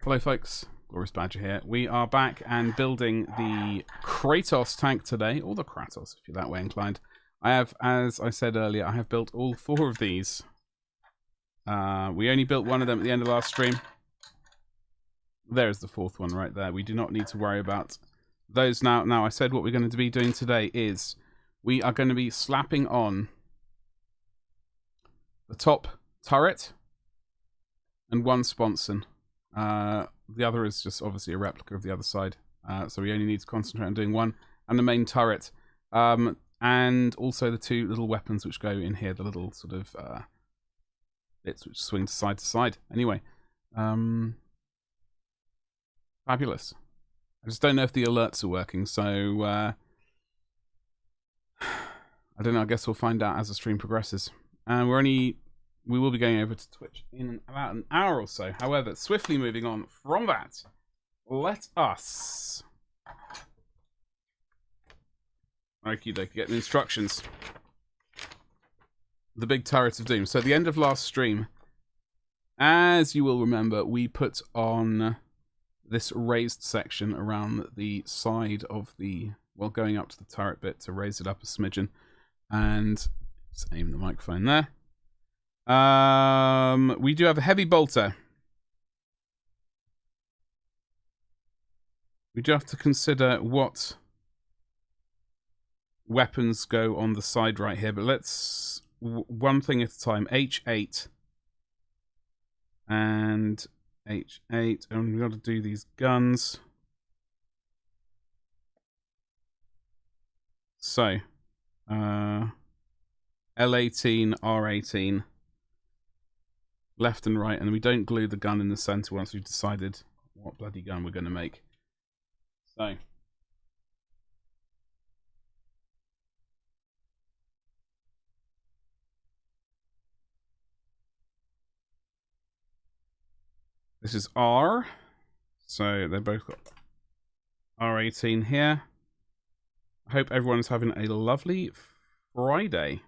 Hello folks, Glorious Badger here. We are back and building the Kratos tank today, or the Kratos if you're that way inclined. I have, as I said earlier, I have built all 4 of these. We only built one of them at the end of last stream. There's the 4th one right there. We do not need to worry about those now. Now, I said what we're going to be doing today is we are going to be slapping on the top turret and one sponson. The other is just obviously a replica of the other side. So we only need to concentrate on doing one. And the main turret. And also the 2 little weapons which go in here. The little sort of bits which swing to side. Anyway. Fabulous. I just don't know if the alerts are working. So I don't know. I guess we'll find out as the stream progresses. And we will be going over to Twitch in about an hour or so. However, swiftly moving on from that, let us... Okie dokie, get the instructions. The big turret of doom. So at the end of last stream, as you will remember, we put on this raised section around the side of the... Well, going up to the turret bit to raise it up a smidgen. And just aim the microphone there. We do have a heavy bolter. We do have to consider what weapons go on the side right here, but let's one thing at a time. H8 and H8, and we've got to do these guns. So, L18, R18. Left and right, and we don't glue the gun in the center once we've decided what bloody gun we're going to make. So, this is R, so they both got R18 here. I hope everyone's having a lovely Friday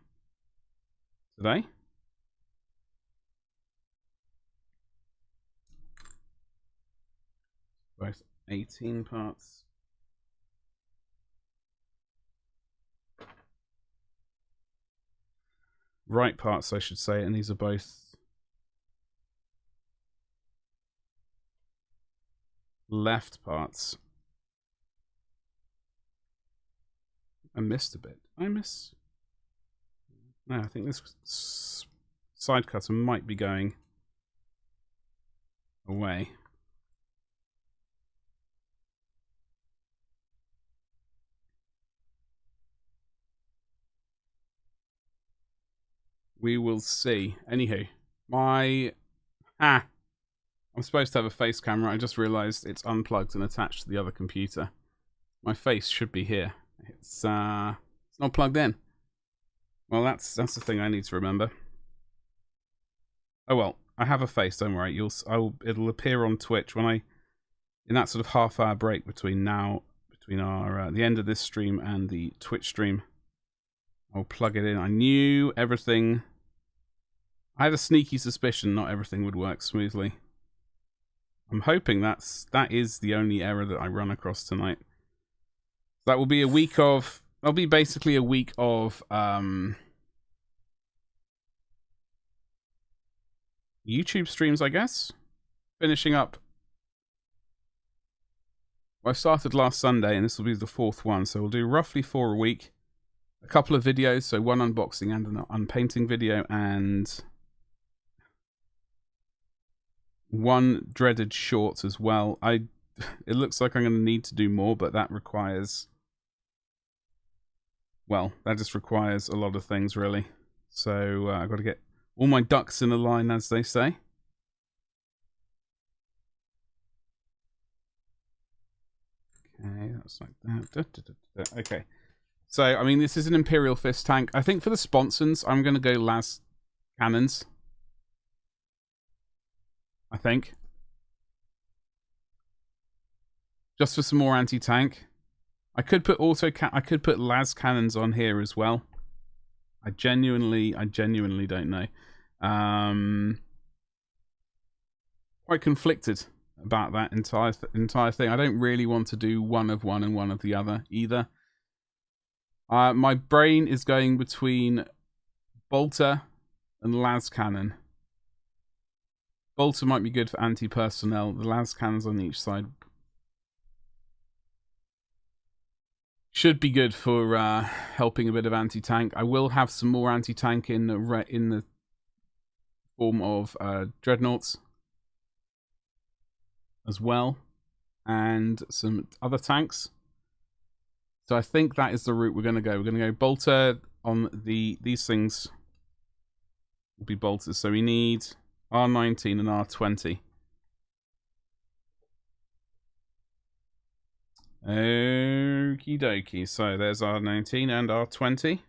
today. Both 18 parts. Right parts, I should say, and these are both left parts. I missed a bit. No, I think this side cutter might be going away. We will see. Anywho, I'm supposed to have a face camera. I just realised it's unplugged and attached to the other computer. My face should be here. It's not plugged in. Well, that's the thing I need to remember. Oh well, I have a face. Don't worry. It'll appear on Twitch when in that sort of half-hour break between our the end of this stream and the Twitch stream. I'll plug it in. I knew everything. I had a sneaky suspicion not everything would work smoothly. I'm hoping that is the only error that I run across tonight. That will be a week of... That'll be basically a week of YouTube streams, I guess. Finishing up. Well, I started last Sunday, and this will be the 4th one, so we'll do roughly 4 a week. A couple of videos, so one unboxing and an unpainting video, and one dreaded short as well. It looks like I'm going to need to do more, but that requires... Well, that just requires a lot of things, really. So I've got to get all my ducks in a line, as they say. Okay, that's like that. Okay. So, I mean, this is an Imperial Fist tank. I think for the sponsons, I'm going to go las cannons. I think. Just for some more anti-tank. I could put las cannons on here as well. I genuinely don't know. Quite conflicted about that entire thing. I don't really want to do one of one and one of the other either. My brain is going between bolter and las cannon. Bolter might be good for anti-personnel. The las cannons on each side should be good for helping a bit of anti-tank. I will have some more anti-tank in the form of dreadnoughts as well, and some other tanks. So I think that is the route we're going to go. We're going to go bolter on these things. Will be bolters. So we need R19 and R20. Okie dokie. So there's R19 and R20.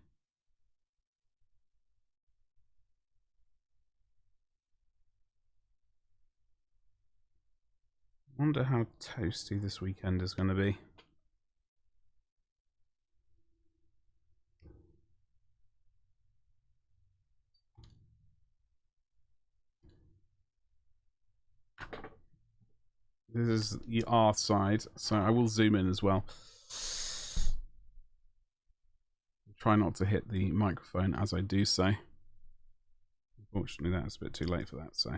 Wonder how toasty this weekend is going to be. This is the R side, so I will zoom in as well. Try not to hit the microphone as I do so. Unfortunately, that's a bit too late for that, so.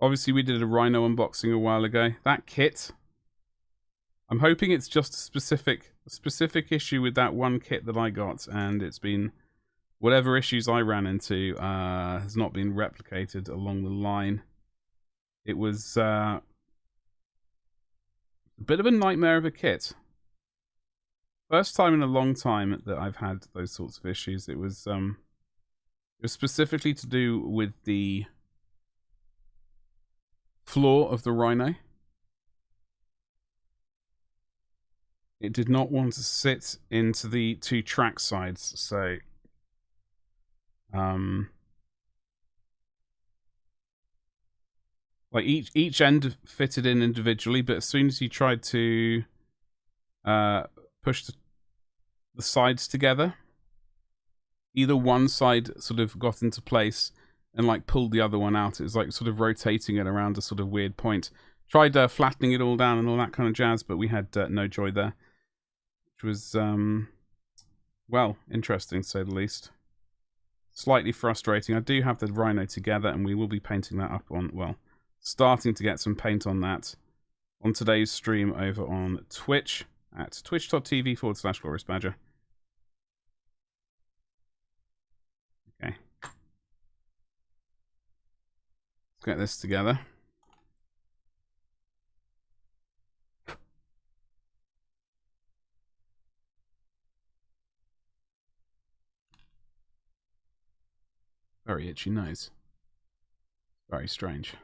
Obviously, we did a Rhino unboxing a while ago. That kit, I'm hoping it's just a specific issue with that one kit that I got, and it's been, whatever issues I ran into has not been replicated along the line. It was a bit of a nightmare of a kit. First time in a long time that I've had those sorts of issues. It was specifically to do with the floor of the Rhino. It did not want to sit into the two track sides, so like each end fitted in individually, but as soon as you tried to push the sides together, either one side sort of got into place and like pulled the other one out. It was like sort of rotating it around a sort of weird point. Tried flattening it all down and all that kind of jazz, but we had no joy there, which was well, interesting to say the least. Slightly frustrating. I do have the Rhino together, and we will be painting that up on, well, starting to get some paint on that on today's stream over on Twitch at twitch.tv/GloriousBadger. Okay. Let's get this together. Very itchy nose. Very strange.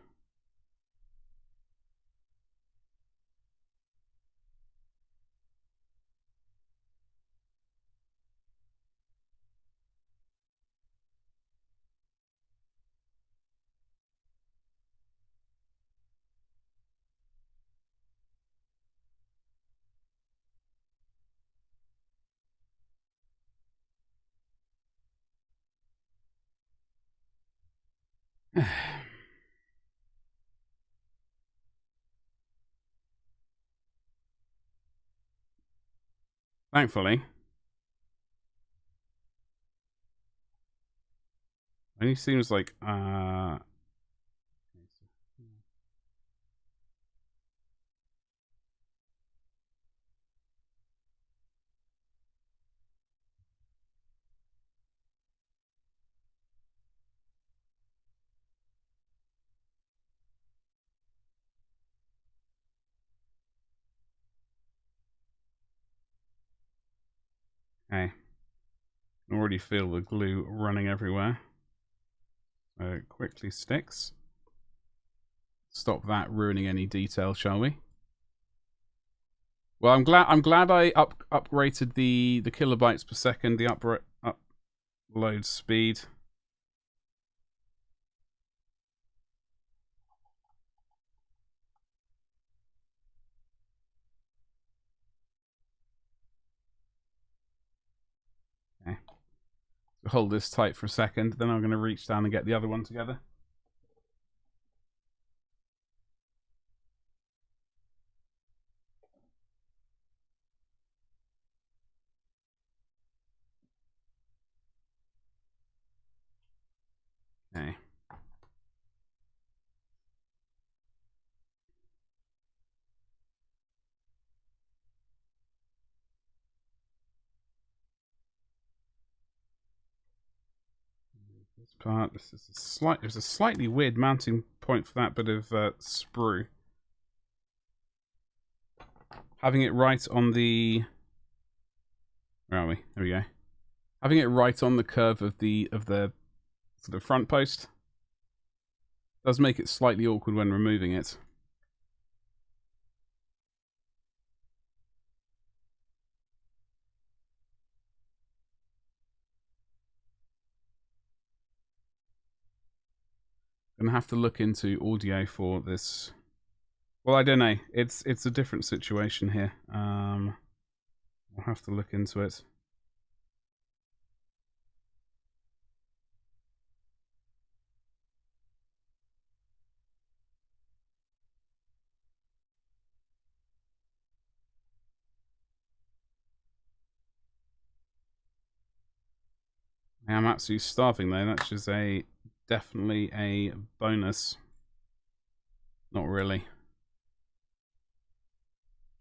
Thankfully, only seems like okay. I can already feel the glue running everywhere. So it quickly sticks. Stop that ruining any detail, shall we? Well, I'm glad I upgraded the kilobytes per second, the upload speed. Okay. hold this tight for a second, then I'm going to reach down and get the other one together. Okay. This part, there's a slightly weird mounting point for that bit of sprue. Having it right on the... Where are we? There we go. Having it right on the curve of the sort of front post does make it slightly awkward when removing it. Gonna have to look into audio for this. Well, I don't know. It's a different situation here. I'll have to look into it. I'm absolutely starving though. That's just definitely a bonus. Not really.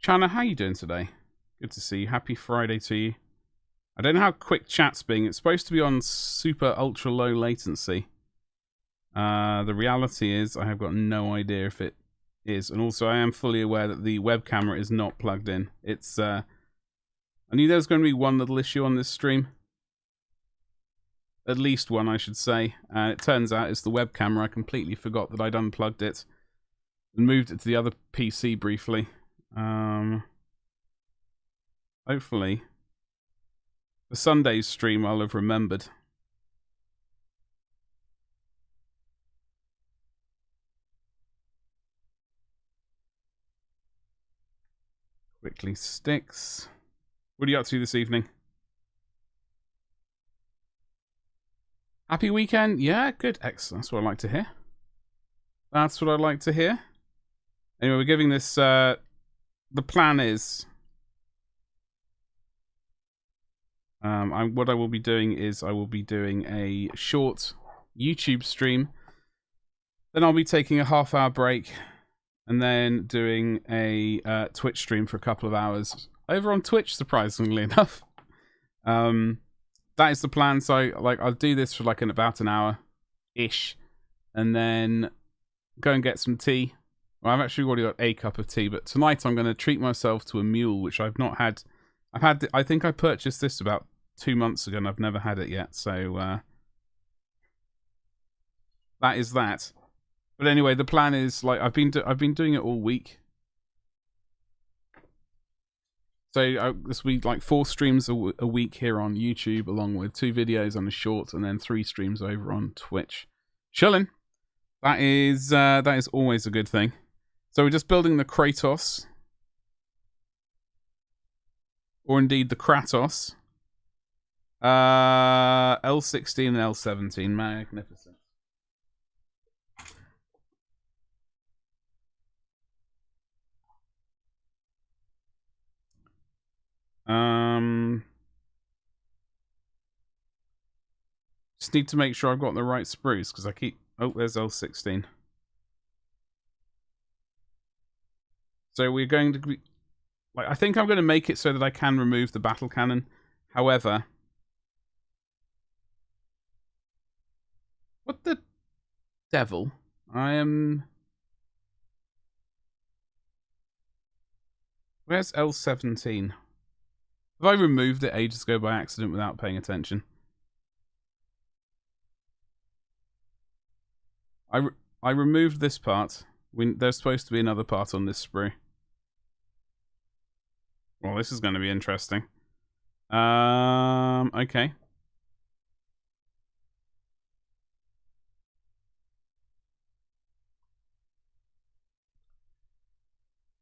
Chana, how you doing today? Good to see you. Happy Friday to you. I don't know how quick chat's being. It's supposed to be on super ultra low latency. The reality is I have got no idea if it is, and also I am fully aware that the web camera is not plugged in. It's I knew there was going to be one little issue on this stream. At least one, I should say. It turns out it's the web camera. I completely forgot that I'd unplugged it and moved it to the other PC briefly. Hopefully, for Sunday's stream, I'll have remembered. Quickly sticks. What are you up to this evening? Happy weekend? Yeah, good. Excellent. That's what I like to hear. That's what I'd like to hear. Anyway, we're giving this... the plan is... what I will be doing is I will be doing a short YouTube stream. Then I'll be taking a half-hour break. And then doing a Twitch stream for a couple of hours. Over on Twitch, surprisingly enough. That is the plan. So, like, I'll do this for like about an hour-ish. And then go and get some tea. Well, I've actually already got a cup of tea. But tonight I'm going to treat myself to a mule, which I've not had. I think I purchased this about 2 months ago and I've never had it yet. So, that is that. But anyway, the plan is, like, I've been doing it all week. So this week, like 4 streams a week here on YouTube, along with 2 videos on a short, and then 3 streams over on Twitch. Chillin'. That is always a good thing. So we're just building the Kratos, or indeed the Kratos. L16 and L17, magnificent. Just need to make sure I've got the right spruce because I keep... Oh, there's L16. So we're going to be... Like, I think I'm going to make it so that I can remove the battle cannon. However... What the devil? I am... Where's L17? Have I removed it ages ago by accident without paying attention? I removed this part. There's supposed to be another part on this sprue. Well, this is going to be interesting. Okay.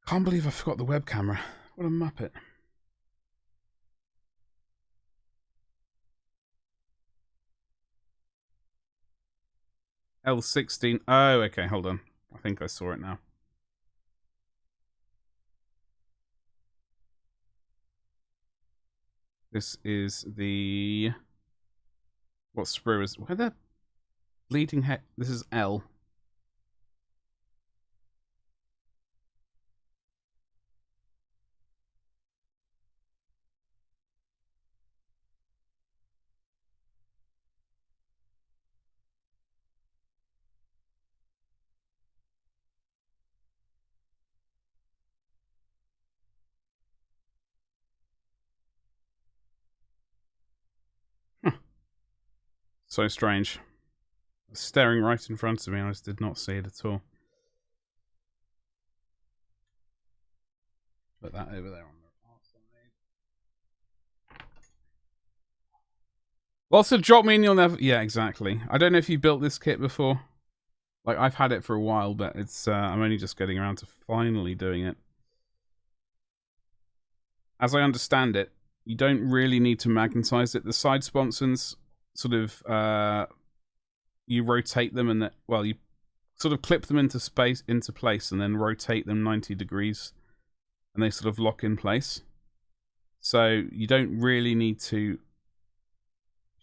Can't believe I forgot the web camera. What a muppet. L16. Oh, okay, hold on. I think I saw it now. This is the... What sprue is... Where the bleeding heck... This is L. Huh. So strange. Staring right in front of me, I just did not see it at all. Put that over there on the side. Well, so drop me and you'll never... Yeah, exactly. I don't know if you built this kit before. Like, I've had it for a while, but it's I'm only just getting around to finally doing it. As I understand it, you don't really need to magnetize it. The side sponsons sort of... you rotate them and... Well, you sort of clip them into place and then rotate them 90 degrees. And they sort of lock in place. So you don't really need to...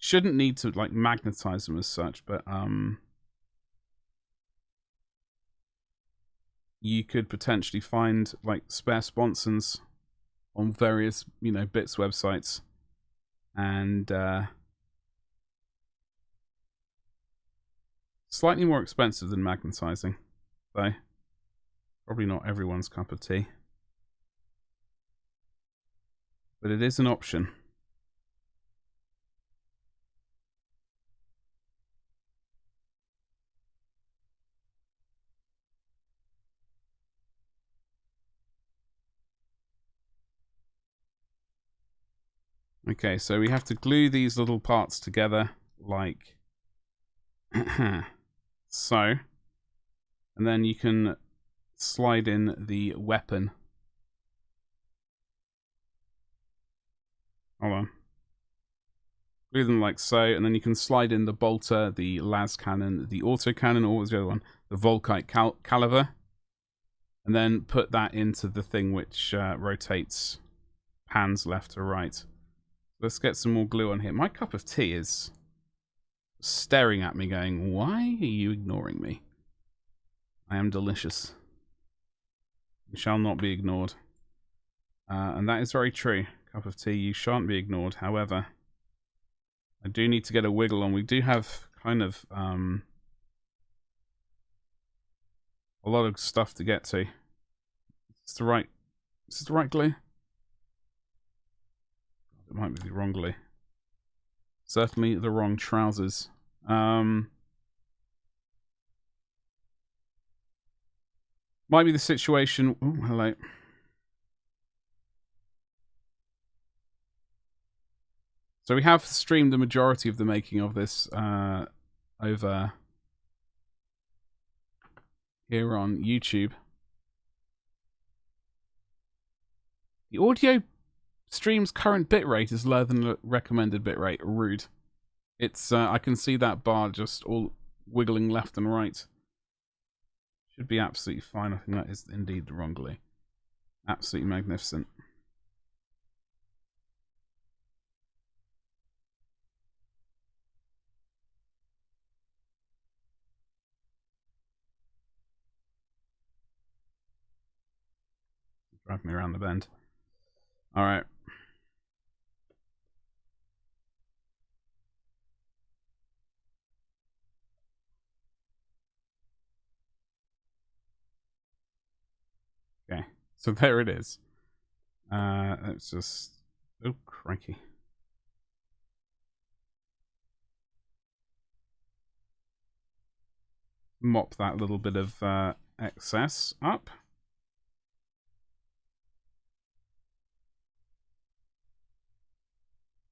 Shouldn't need to, like, magnetize them as such, but... you could potentially find like spare sponsons on various, you know, bits websites, and slightly more expensive than magnetizing, though probably not everyone's cup of tea, but it is an option. Okay, so we have to glue these little parts together like so, and then you can slide in the weapon. Hold on. Glue them like so, and then you can slide in the bolter, the las cannon, the auto cannon, or what was the other one? The Volkite caliber, and then put that into the thing which rotates pans left to right. Let's get some more glue on here. My cup of tea is staring at me going, why are you ignoring me? I am delicious. You shall not be ignored. And that is very true. Cup of tea, you shan't be ignored. However, I do need to get a wiggle on. We do have kind of a lot of stuff to get to. Is this the right glue? It might be the wrong glue. Certainly the wrong trousers. Might be the situation... Oh, hello. So we have streamed the majority of the making of this over here on YouTube. The audio stream's current bitrate is lower than the recommended bitrate. Rude. It's I can see that bar just all wiggling left and right. Should be absolutely fine. I think that is indeed the wrong glue. Absolutely magnificent. Drive me around the bend. All right. Okay, so there it is. Let's just... Oh, crikey. Mop that little bit of excess up.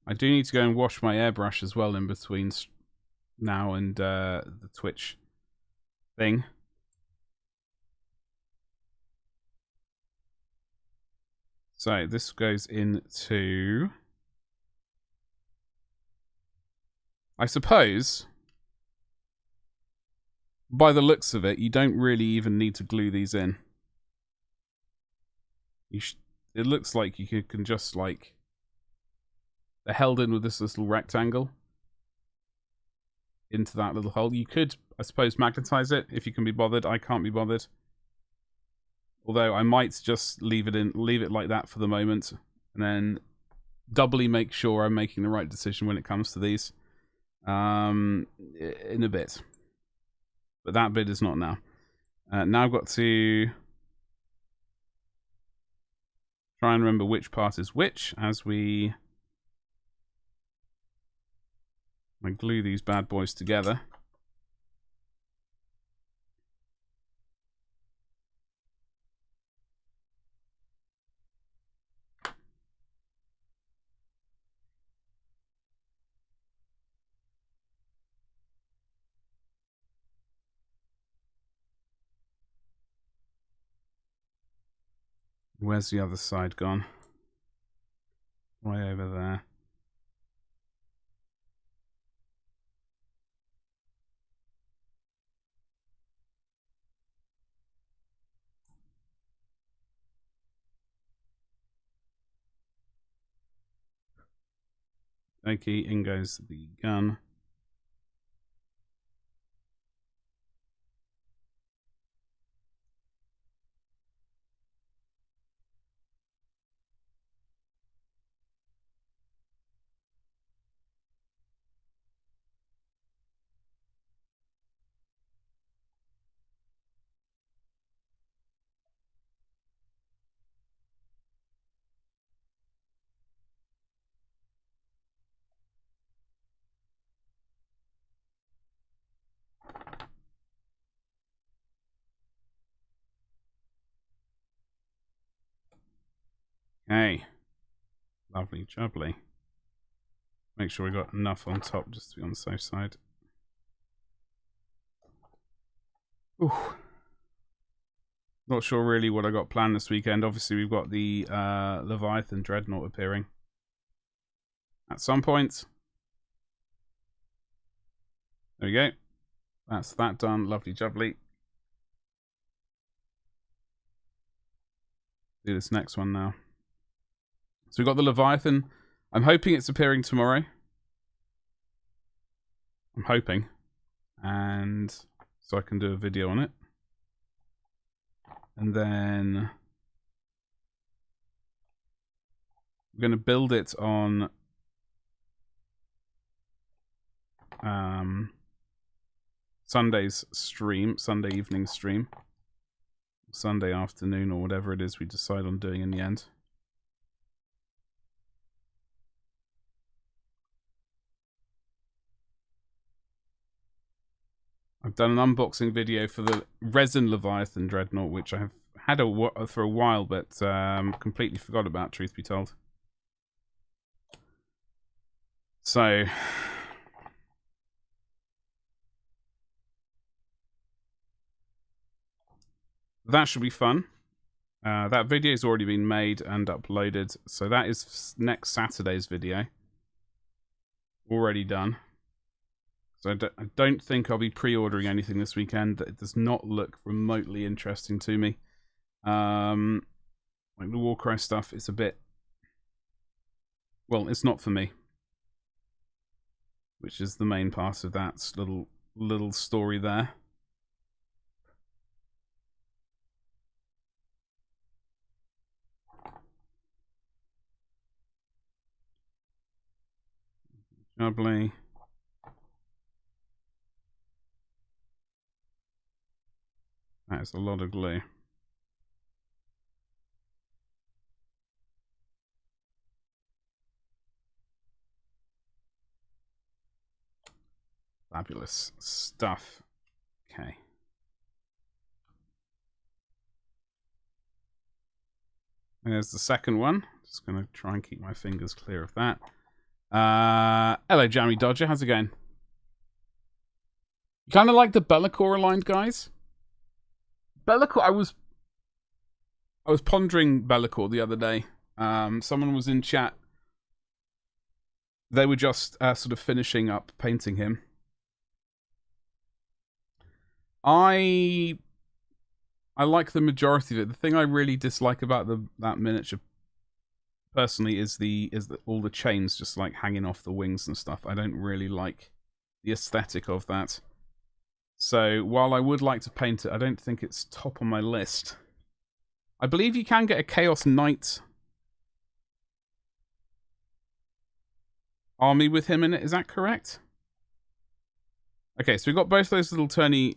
I do need to go and wash my airbrush as well in between now and the Twitch thing. So this goes into... I suppose by the looks of it, you don't really even need to glue these in. It looks like you can just, like... They're held in with this little rectangle into that little hole. You could, I suppose, magnetize it if you can be bothered. I can't be bothered. Although I might just leave it like that for the moment, and then doubly make sure I'm making the right decision when it comes to these in a bit. But that bit is not now. Now I've got to try and remember which part is which as I glue these bad boys together. Where's the other side gone? Way over there. Okay, in goes the gun. Okay. Lovely jubbly. Make sure we got enough on top just to be on the safe side. Ooh. Not sure really what I got planned this weekend. Obviously, we've got the Leviathan Dreadnought appearing at some point. There we go. That's that done. Lovely jubbly. Do this next one now. So we've got the Leviathan. I'm hoping it's appearing tomorrow. I'm hoping. And so I can do a video on it. And then we're going to build it on Sunday's stream, Sunday evening stream. Sunday afternoon or whatever it is we decide on doing in the end. I've done an unboxing video for the Resin Leviathan Dreadnought, which I have had for a while, but completely forgot about, truth be told. So that should be fun. That video's already been made and uploaded, so that is next Saturday's video. Already done. So I don't think I'll be pre-ordering anything this weekend. It does not look remotely interesting to me. Like the Warcry stuff is a bit... Well, it's not for me. Which is the main part of that little story there. Lovely. That is a lot of glue. Fabulous stuff. Okay. There's the second one. Just going to try and keep my fingers clear of that. Hello, Jammy Dodger. How's it going? You kind of like the Be'lakor aligned guys? Be'lakor, I was pondering Be'lakor the other day. Someone was in chat. They were just sort of finishing up painting him. I like the majority of it. The thing I really dislike about that miniature personally is all the chains just like hanging off the wings and stuff. I don't really like the aesthetic of that. So while I would like to paint it, I don't think it's top on my list. I believe you can get a Chaos Knight army with him in it. Is that correct? Okay, so we've got both those little turny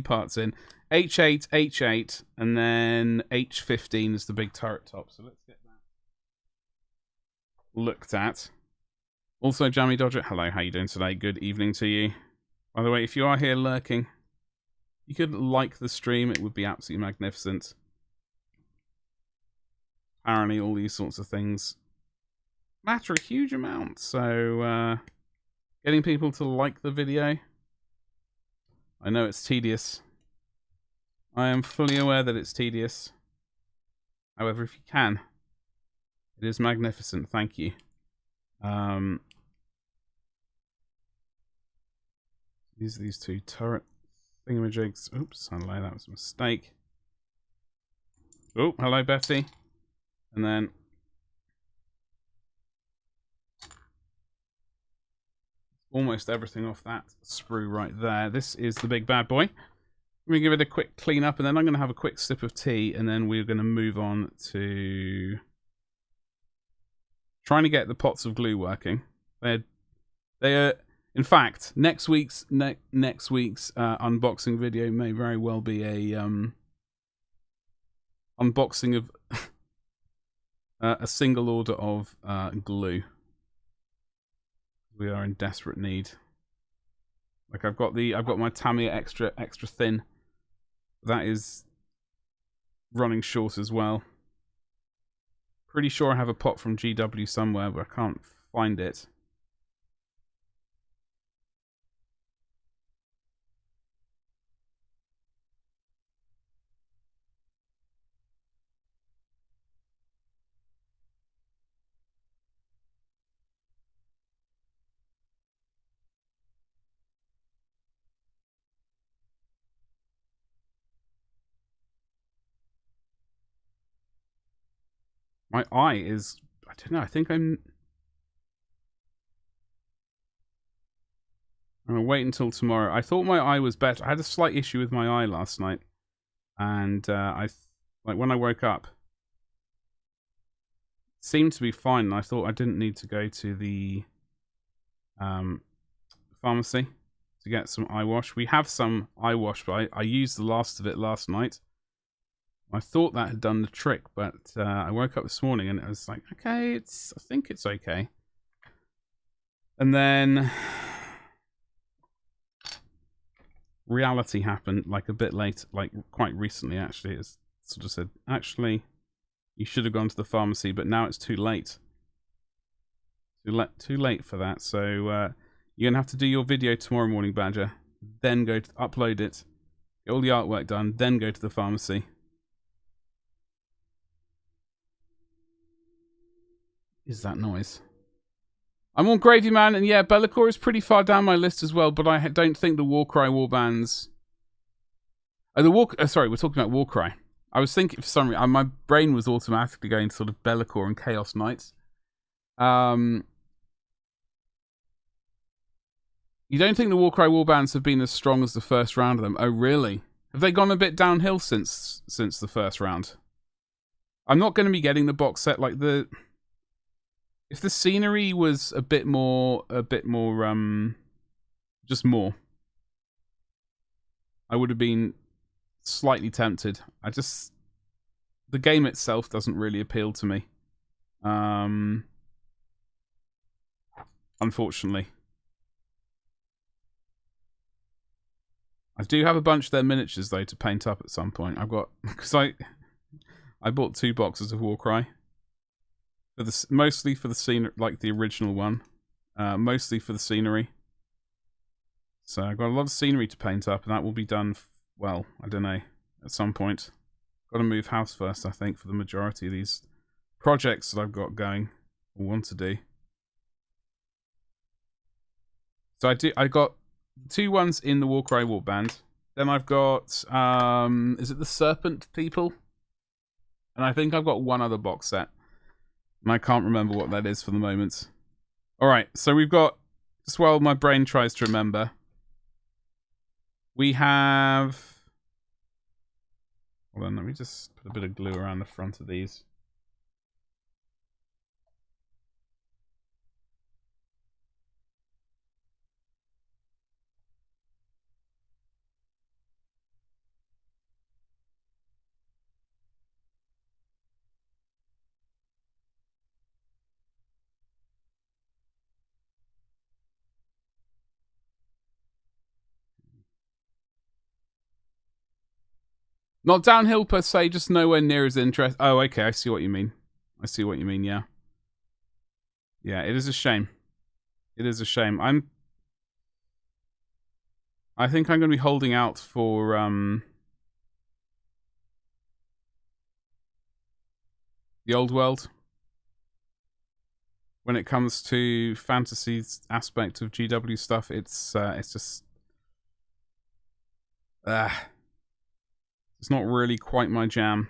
parts in. H8, H8, and then H15 is the big turret top. So let's get that looked at. Also, Jammy Dodger, hello, how you doing today? Good evening to you. By the way, if you are here lurking, you could like the stream. It would be absolutely magnificent. Apparently, all these sorts of things matter a huge amount. So, getting people to like the video, I know it's tedious. I am fully aware that it's tedious. However, if you can, it is magnificent. Thank you. These two turret thingamajigs. Oops, hello, that was a mistake. Oh, hello, Betty. And then almost everything off that sprue right there. This is the big bad boy. Let me give it a quick clean up, and then I'm going to have a quick sip of tea, and then we're going to move on to trying to get the pots of glue working. They are, in fact, next week's unboxing video may very well be a unboxing of a single order of glue. We are in desperate need. Like I've got my Tamiya extra thin. That is running short as well. Pretty sure I have a pot from GW somewhere, but I can't find it. My eye is, I don't know, I think I'm going to wait until tomorrow. I thought my eye was better. I had a slight issue with my eye last night. And like when I woke up, it seemed to be fine. And I thought I didn't need to go to the pharmacy to get some eye wash. We have some eye wash, but I used the last of it last night. I thought that had done the trick, but I woke up this morning and it was like, okay, I think it's okay. And then reality happened like a bit late, like quite recently actually. It sort of said, actually, you should have gone to the pharmacy, but now it's too late. Too late for that. So you're going to have to do your video tomorrow morning, Badger. Then go to upload it, get all the artwork done, then go to the pharmacy. Is that noise? I'm on Gravy Man, and yeah, Be'lakor is pretty far down my list as well, but I don't think the Warcry warbands... sorry, we're talking about Warcry. I was thinking, for some reason, my brain was automatically going to sort of Be'lakor and Chaos Knights. You don't think the Warcry warbands have been as strong as the first round of them? Oh, really? Have they gone a bit downhill since the first round? I'm not going to be getting the box set like the... If the scenery was a bit more, just more, I would have been slightly tempted. The game itself doesn't really appeal to me. Unfortunately. I do have a bunch of their miniatures, though, to paint up at some point. I've got... Because I bought 2 boxes of Warcry. Mostly for the scenery, like the original one. Mostly for the scenery. So I've got a lot of scenery to paint up, and that will be done, well, I don't know, at some point. Got to move house first, I think, for the majority of these projects that I've got going, or want to do. So I got two ones in the Warcry Warband. Then I've got, is it the Serpent People? And I think I've got one other box set. And I can't remember what that is for the moment. Alright, so we've got, just while my brain tries to remember, we have... Hold on, let me just put a bit of glue around the front of these. Not downhill per se, just nowhere near as interesting. Oh, okay, I see what you mean. I see what you mean, yeah. Yeah, it is a shame. It is a shame. I think I'm going to be holding out for, the old world. When it comes to fantasy's aspect of GW stuff, it's just... it's not really quite my jam.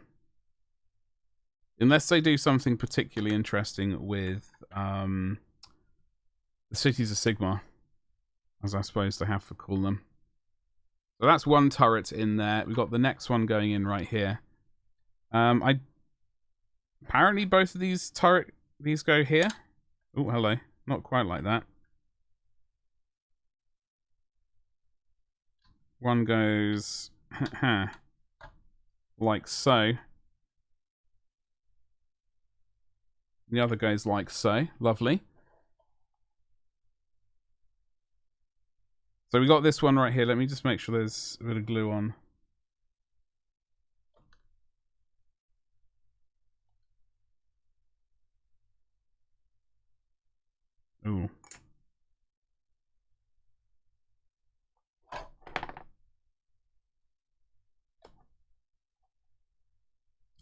Unless they do something particularly interesting with the Cities of Sigmar, as I suppose they have to call them. So that's one turret in there. We've got the next one going in right here. Apparently both of these go here. Oh, hello. Not quite like that. One goes like so. The other goes like so. Lovely. So we got this one right here. Let me just make sure there's a bit of glue on. Ooh.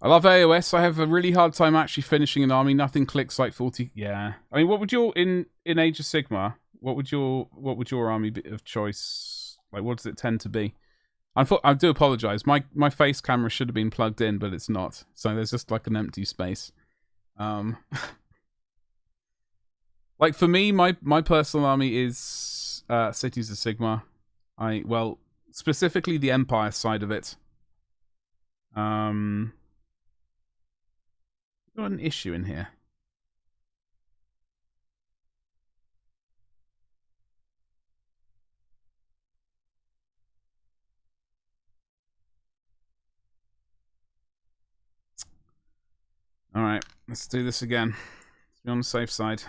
I love AOS. I have a really hard time actually finishing an army. Nothing clicks like 40. Yeah. I mean, what would your in Age of Sigmar? What would your army be of choice? Like, what does it tend to be? I do apologize. My face camera should have been plugged in, but it's not. So there's just like an empty space. Like for me, my personal army is Cities of Sigmar. Well, specifically the Empire side of it. Got an issue in here. Alright, let's do this again. Let's be on the safe side.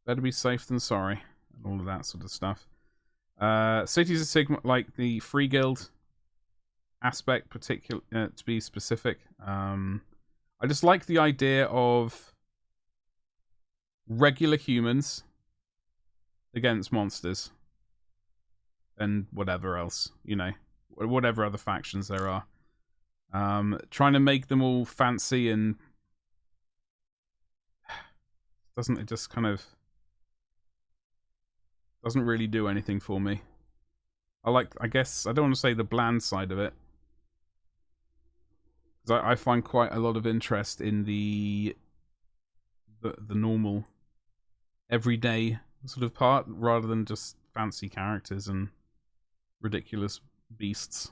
Better be safe than sorry. And all of that sort of stuff. Cities of Sigmar, like the Free Guild aspect, to be specific. I just like the idea of regular humans against monsters and whatever else, you know, whatever other factions there are. Trying to make them all fancy and doesn't it just kind of doesn't really do anything for me. I guess I don't want to say the bland side of it, because I find quite a lot of interest in the normal everyday sort of part, rather than just fancy characters and ridiculous beasts.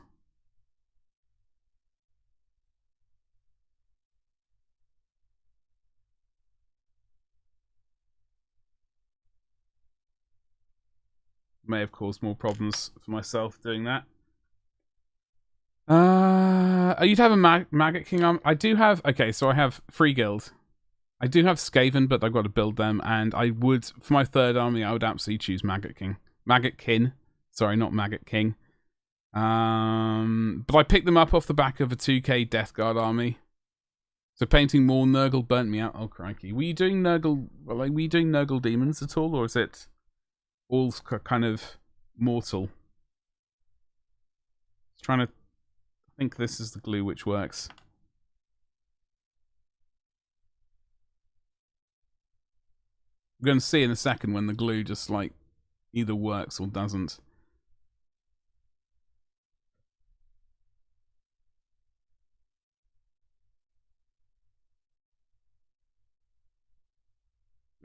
May have caused more problems for myself doing that. You'd have a Maggot King arm. I do have... Okay, so I have Free Guild. I do have Skaven, but I've got to build them. And I would... For my third army, I would absolutely choose Maggot King. Maggot Kin. Sorry, not Maggot King. But I picked them up off the back of a 2k Death Guard army. So painting more Nurgle burnt me out. Oh, crikey. Were you doing Nurgle... Like, were you doing Nurgle demons at all? Or is it all kind of mortal? Trying to think this is the glue which works. We're going to see in a second when the glue just like either works or doesn't.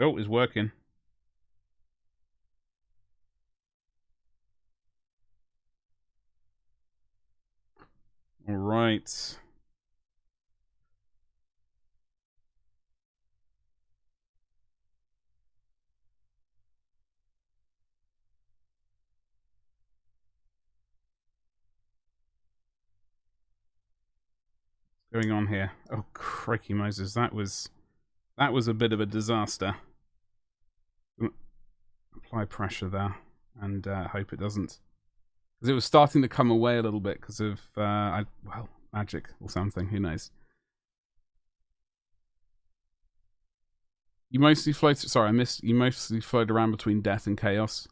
Oh, it's working. All right. What's going on here? Oh, crikey Moses, that was a bit of a disaster. Apply pressure there, and hope it doesn't, because it was starting to come away a little bit because of well, magic or something. Who knows? You mostly float. Sorry, I missed. You mostly float around between death and chaos,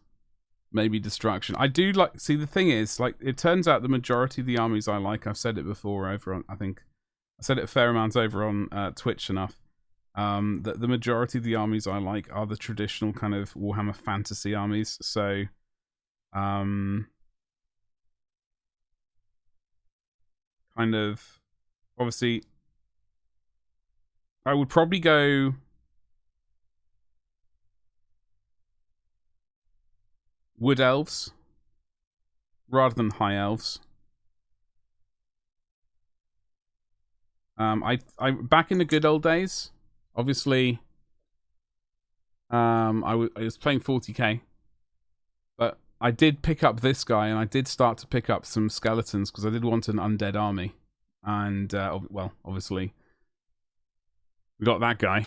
maybe destruction. I do like. See, the thing is, like, it turns out the majority of the armies I like. I've said it before over on. I think I said it a fair amount over on Twitch enough. That the majority of the armies I like are the traditional kind of Warhammer fantasy armies. So, kind of, obviously, I would probably go wood elves rather than high elves. I back in the good old days, obviously, I was playing 40k, but I did pick up this guy, and I did start to pick up some skeletons because I did want an undead army, and well, obviously, we got that guy.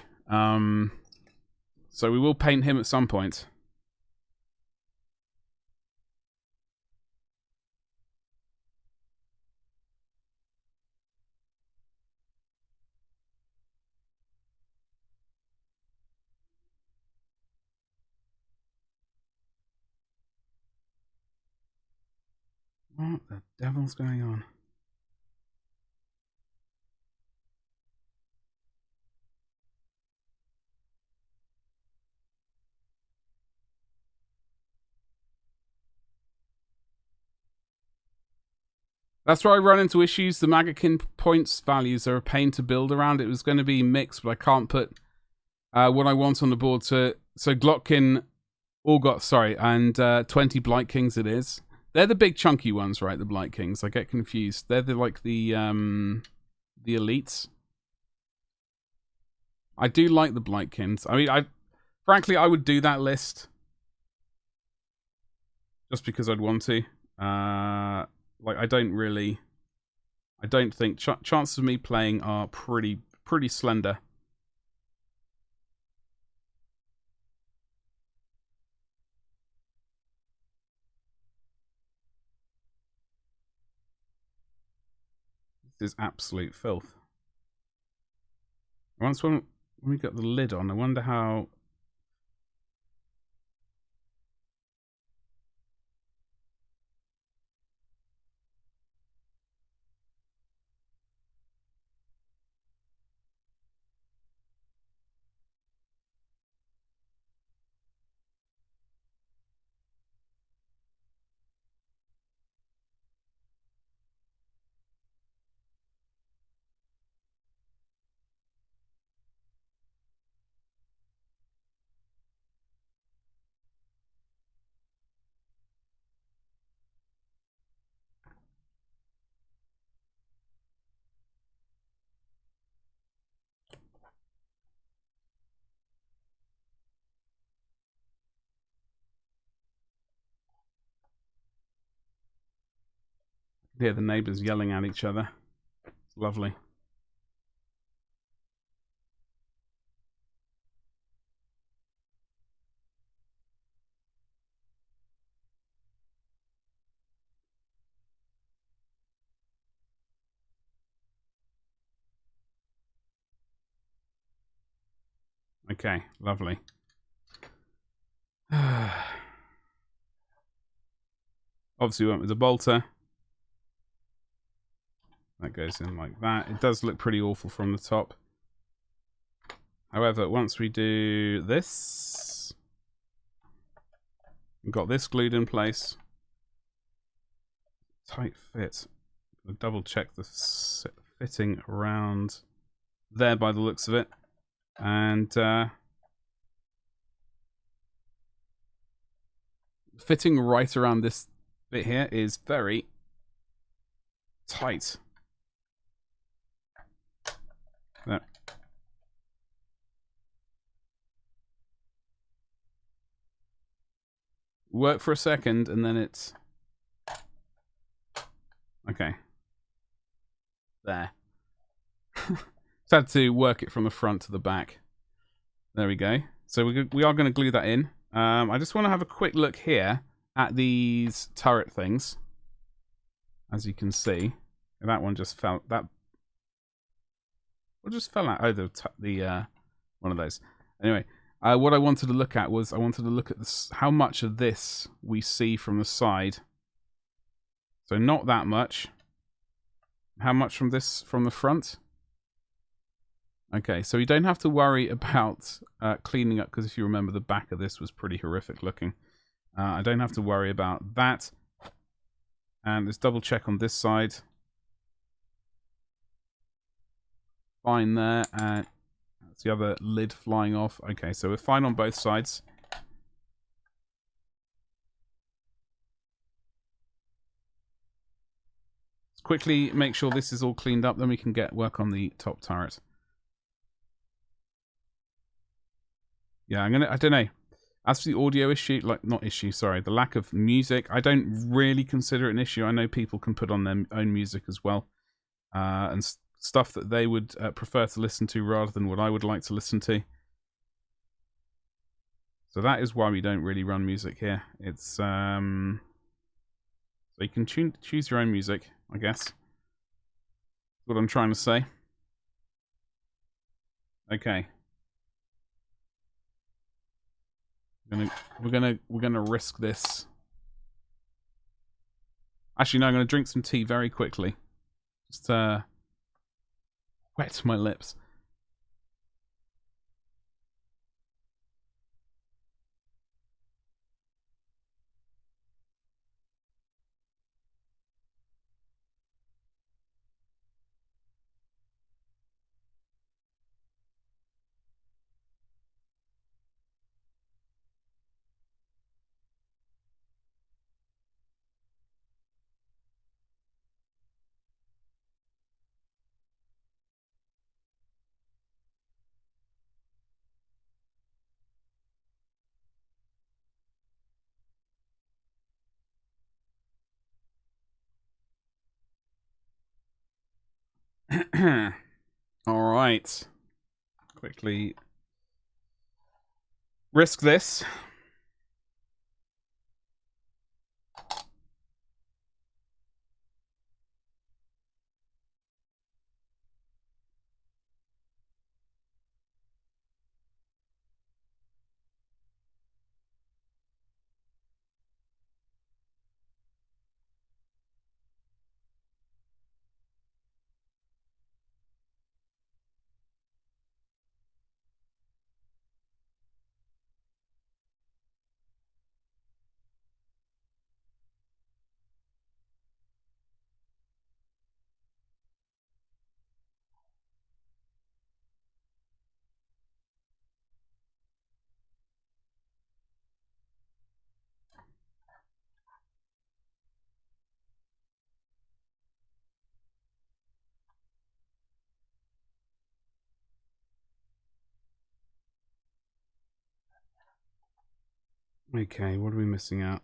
So we will paint him at some point. What the devil's going on? That's where I run into issues. The Magickin points values are a pain to build around. It was going to be mixed, but I can't put what I want on the board. So Glotkin all got, sorry, and 20 Blight Kings it is. They're the big chunky ones, right? The Blight Kings. I get confused. They're like the elites. I do like the Blight Kings. I mean, frankly, I would do that list just because I'd want to. Like, I don't think chances of me playing are pretty slender. This is absolute filth. Once when we got the lid on, I wonder how. Hear the neighbours yelling at each other. It's lovely. Okay, lovely. Obviously we went with the bolter. That goes in like that. It does look pretty awful from the top. However, once we do this, we've got this glued in place. Tight fit. I'll double check the fitting around there by the looks of it. And fitting right around this bit here is very tight. There. Work for a second and then it's okay. There. Just had to work it from the front to the back. There we go. So we are going to glue that in. I just want to have a quick look here at these turret things. As you can see, that one just fell. That one just fell out. Oh, the one of those. Anyway, what I wanted to look at was this, how much of this we see from the side. So not that much. How much from this from the front? Okay, so you don't have to worry about cleaning up, because if you remember, the back of this was pretty horrific looking. I don't have to worry about that. And let's double check on this side. Fine there. And that's the other lid flying off. Okay, so we're fine on both sides. Let's quickly make sure this is all cleaned up, then we can get work on the top turret. Yeah, I don't know. As for the audio issue, the lack of music, I don't really consider it an issue. I know people can put on their own music as well. And stuff that they would prefer to listen to rather than what I would like to listen to. So that is why we don't really run music here. It's, so you can choose your own music, I guess. That's what I'm trying to say. Okay. We're gonna risk this. Actually, no, I'm gonna drink some tea very quickly. Just wet my lips. All right. Quickly risk this. Okay, what are we missing out?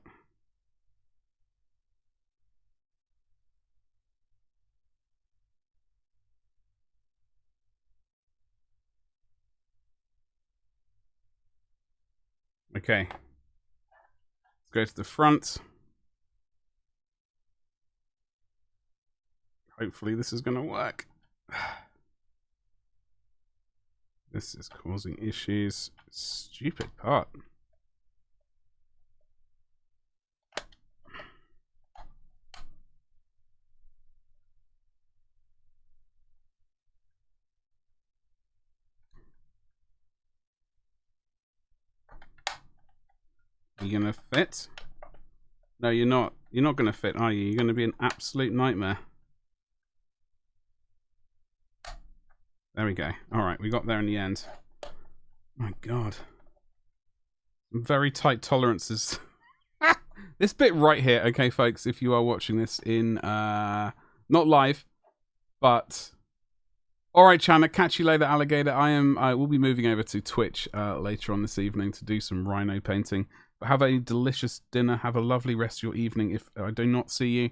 Okay. Let's go to the front. Hopefully this is going to work. This is causing issues. Stupid part. You gonna fit? No, you're not. You're not gonna fit, are you? You're gonna be an absolute nightmare. There we go. Alright, we got there in the end. My god. Very tight tolerances. This bit right here, okay, folks, if you are watching this in, not live, but... Alright, Chana, catch you later, alligator. I will be moving over to Twitch later on this evening to do some rhino painting. But have a delicious dinner. Have a lovely rest of your evening if I do not see you.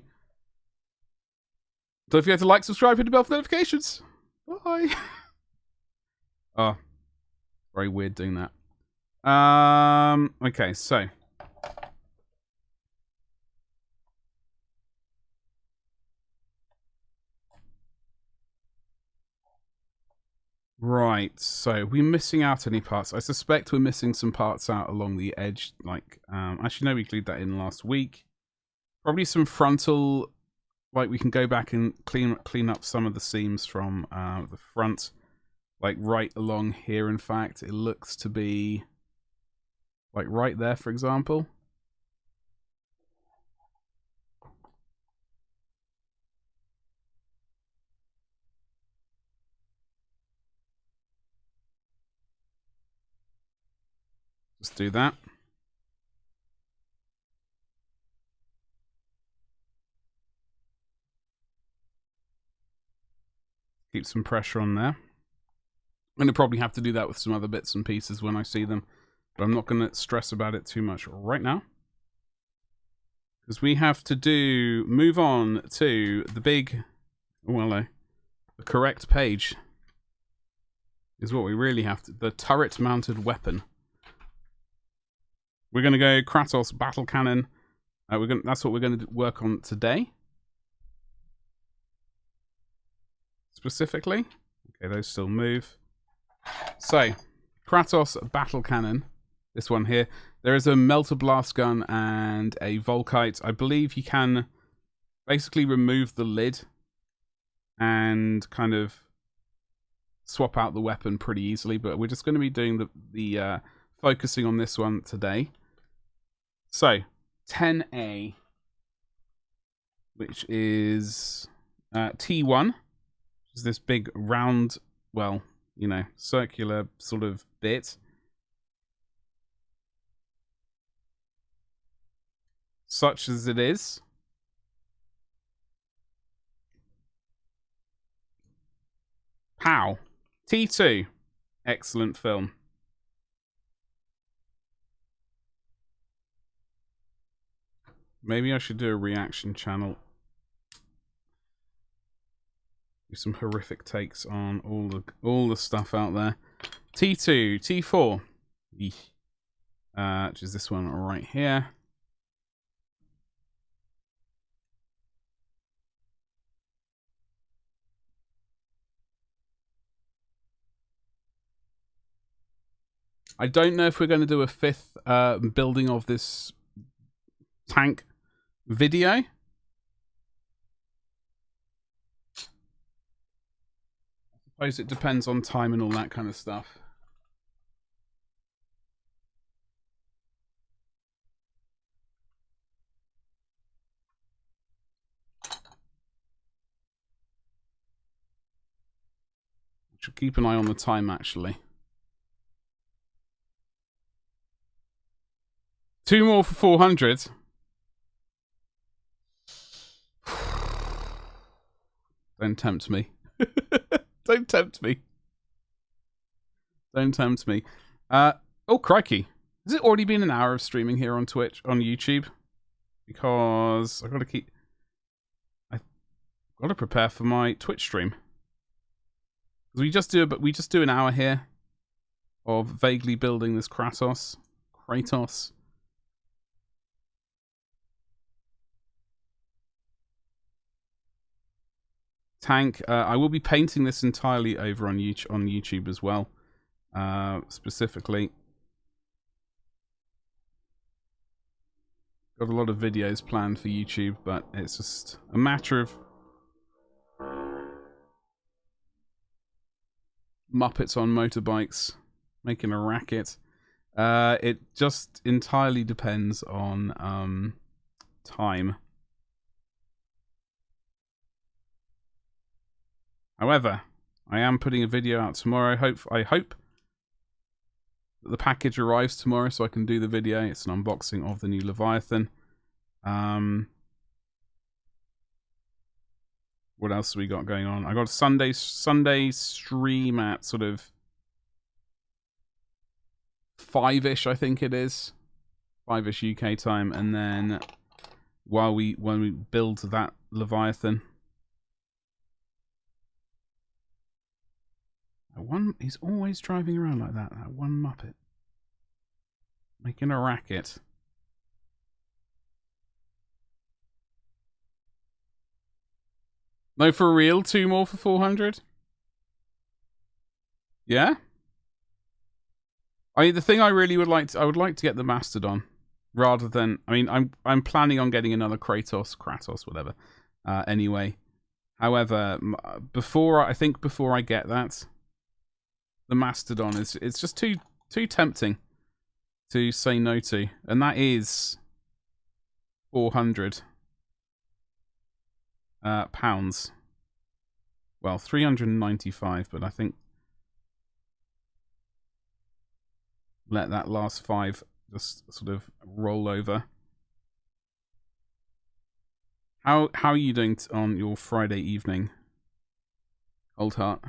Don't forget to like, subscribe, hit the bell for notifications. Bye. Oh, very weird doing that. Okay, so. Right, so we're missing out any parts. I suspect we're missing some parts out along the edge. Like, actually, no, we glued that in last week. Probably some frontal, like we can go back and clean up some of the seams from the front. Like right along here, in fact, it looks to be like right there, for example. Let's do that. Keep some pressure on there. I'm going to probably have to do that with some other bits and pieces when I see them. But I'm not going to stress about it too much right now. Because we have to move on to the big, well, no, the correct page. Is what we really have to, the turret-mounted weapon. We're going to go Kratos battle cannon. That's what we're going to work on today. Specifically. Okay, those still move. So, Kratos battle cannon. This one here. There is a melter blast gun and a Volkite. I believe you can basically remove the lid and kind of swap out the weapon pretty easily. But we're just going to be doing the focusing on this one today. So, 10A, which is T1, which is this big round, well, you know, circular sort of bit. Such as it is. Pow. T2. Excellent film. Maybe I should do a reaction channel. Do some horrific takes on all the stuff out there. T2, T4. Which is this one right here. I don't know if we're going to do a fifth building of this tank video. I suppose it depends on time and all that kind of stuff. I should keep an eye on the time, actually. 2 more for 400. Don't tempt me. Don't tempt me. Don't tempt me. Oh, crikey. Has it already been an hour of streaming here on Twitch, on YouTube? Because I've got to prepare for my Twitch stream. We just do an hour here of vaguely building this Kratos. Tank. I will be painting this entirely over on YouTube as well. Specifically. Got a lot of videos planned for YouTube, but it's just a matter of Muppets on motorbikes making a racket. It just entirely depends on time. However, I am putting a video out tomorrow. I hope that the package arrives tomorrow so I can do the video. It's an unboxing of the new Leviathan. What else have we got going on? I got a Sunday stream at sort of 5-ish, I think it is. 5-ish UK time, and then when we build that Leviathan. He's always driving around like that one Muppet. Making a racket. No, for real? 2 more for 400? Yeah? The thing I really would like I would like to get the Mastodon. Rather than, I'm planning on getting another Kratos, whatever. Anyway. However, before I get that, the Mastodon it's just too tempting to say no to, and that is 400 pounds. Well, 395, but I think let that last 5 just sort of roll over. How are you doing on your Friday evening, Old Heart?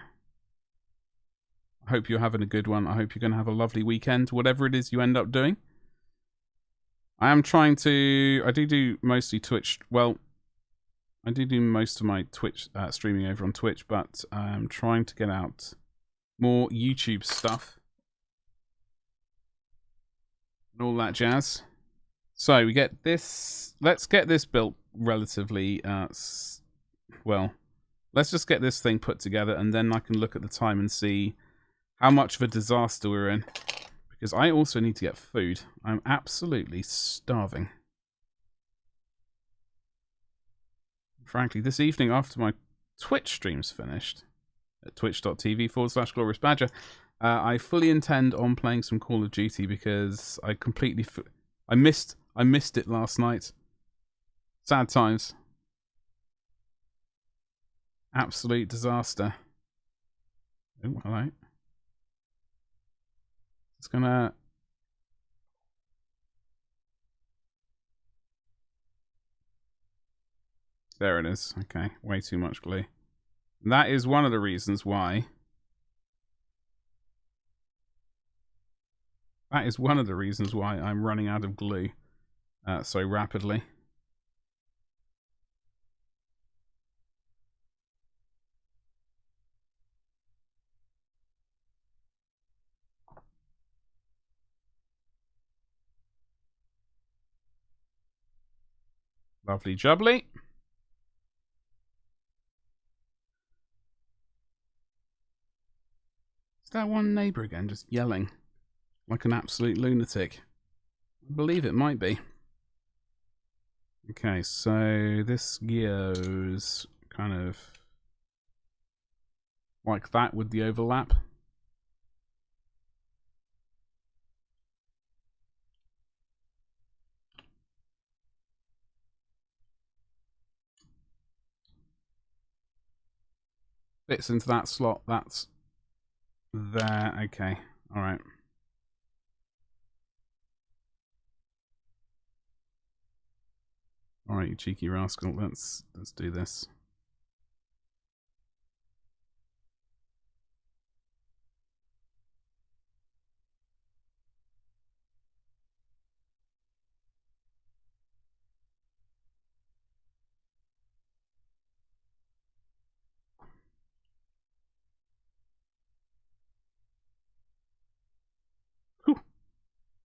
I hope you're having a good one. I hope you're going to have a lovely weekend, whatever it is you end up doing. I am trying to... I do mostly Twitch... Well, I do most of my Twitch streaming over on Twitch, but I'm trying to get out more YouTube stuff. And all that jazz. So, we get this... Let's get this built relatively... well, let's just get this thing put together, and then I can look at the time and see how much of a disaster we're in. Because I also need to get food. I'm absolutely starving. Frankly, this evening after my Twitch stream's finished, at twitch.tv/gloriousbadger, I fully intend on playing some Call of Duty because I completely... I missed it last night. Sad times. Absolute disaster. Oh, hello. It's gonna... There it is. Okay, way too much glue. That is one of the reasons why... That is one of the reasons why I'm running out of glue so rapidly. Lovely jubbly. Is that one neighbour again just yelling like an absolute lunatic? I believe it might be. Okay, so this goes kind of like that with the overlap. Fits into that slot. That's there. Okay. All right. All right, you cheeky rascal. Let's do this. Whew.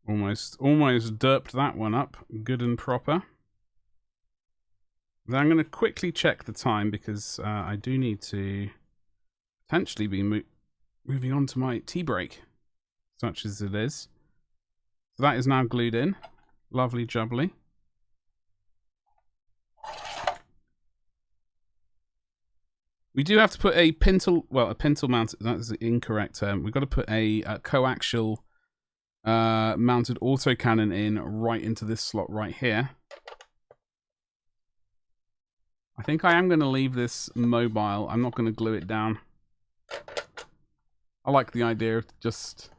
Almost derped that one up, good and proper. Then I'm going to quickly check the time because I do need to potentially be moving on to my tea break, such as it is. So that is now glued in. Lovely jubbly. We do have to put a pintle, well, a pintle mount, that is the incorrect term. We've got to put a coaxial mounted autocannon in right into this slot right here. I think I am going to leave this mobile. I'm not going to glue it down. I like the idea of just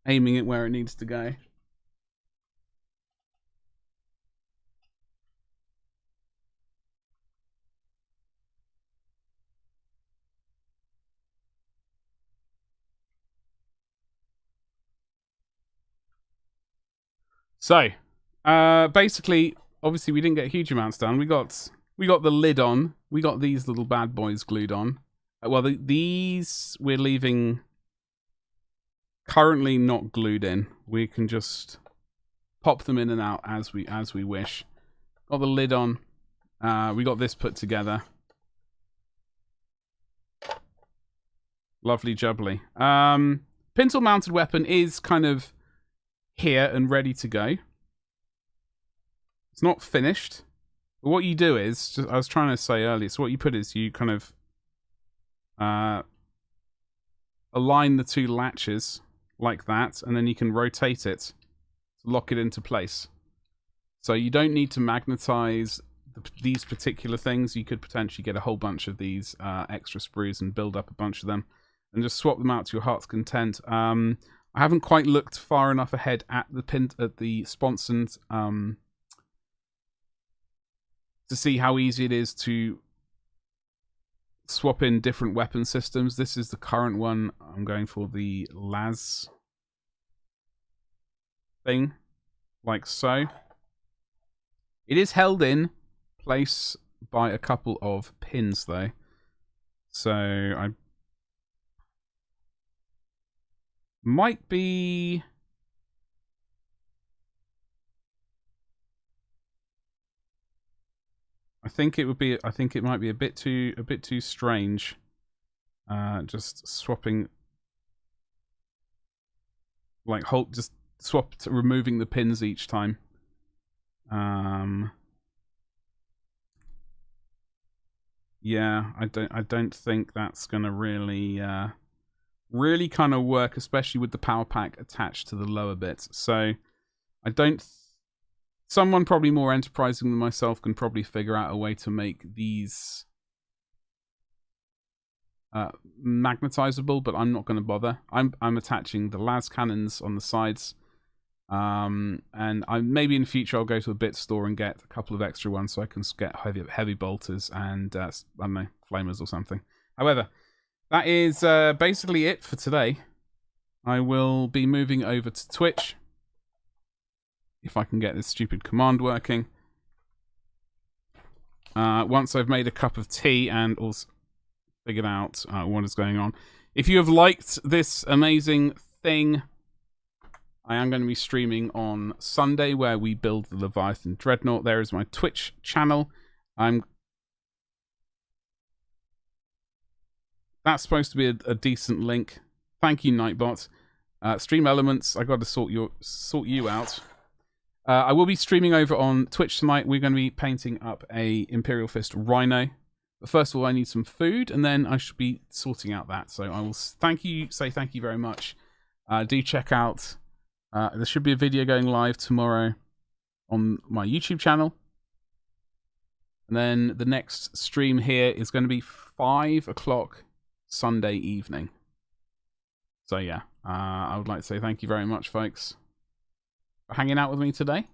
aiming it where it needs to go. So, basically, obviously we didn't get huge amounts done. We got the lid on. We got these little bad boys glued on. Well, these we're leaving currently not glued in. We can just pop them in and out as we wish. Got the lid on. We got this put together. Lovely jubbly. Pintle mounted weapon is kind of here and ready to go. It's not finished. But what you do is, I was trying to say earlier, so what you put is you kind of align the two latches like that, and then you can rotate it to lock it into place. So you don't need to magnetize these particular things. You could potentially get a whole bunch of these extra sprues and build up a bunch of them and just swap them out to your heart's content. I haven't quite looked far enough ahead at the sponsons to see how easy it is to swap in different weapon systems. This is the current one. I'm going for the las thing, like so. It is held in place by a couple of pins, though. So I might be... I think it might be a bit too strange. Just swapping, like removing the pins each time. Yeah, I don't think that's gonna really kind of work, especially with the power pack attached to the lower bit. So I don't. Someone probably more enterprising than myself can probably figure out a way to make these magnetizable, but I'm not going to bother. I'm attaching the las cannons on the sides, and maybe in the future I'll go to a bit store and get a couple of extra ones so I can get heavy bolters and I don't know, flamers or something. However, that is basically it for today. I will be moving over to Twitch. If I can get this stupid command working. Once I've made a cup of tea and also figured out what is going on. If you have liked this amazing thing, I am going to be streaming on Sunday where we build the Leviathan Dreadnought. There is my Twitch channel. That's supposed to be a decent link. Thank you, Nightbot. Stream Elements, I got to sort you out. I will be streaming over on Twitch tonight. We're going to be painting up a Imperial Fist Rhino. But first of all, I need some food, and then I should be sorting out that. So I will thank you very much. Do check out. There should be a video going live tomorrow on my YouTube channel. And then the next stream here is going to be 5 o'clock Sunday evening. So yeah, I would like to say thank you very much, folks, for hanging out with me today.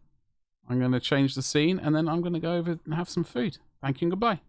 I'm going to change the scene, and then I'm going to go over and have some food. Thank you and goodbye.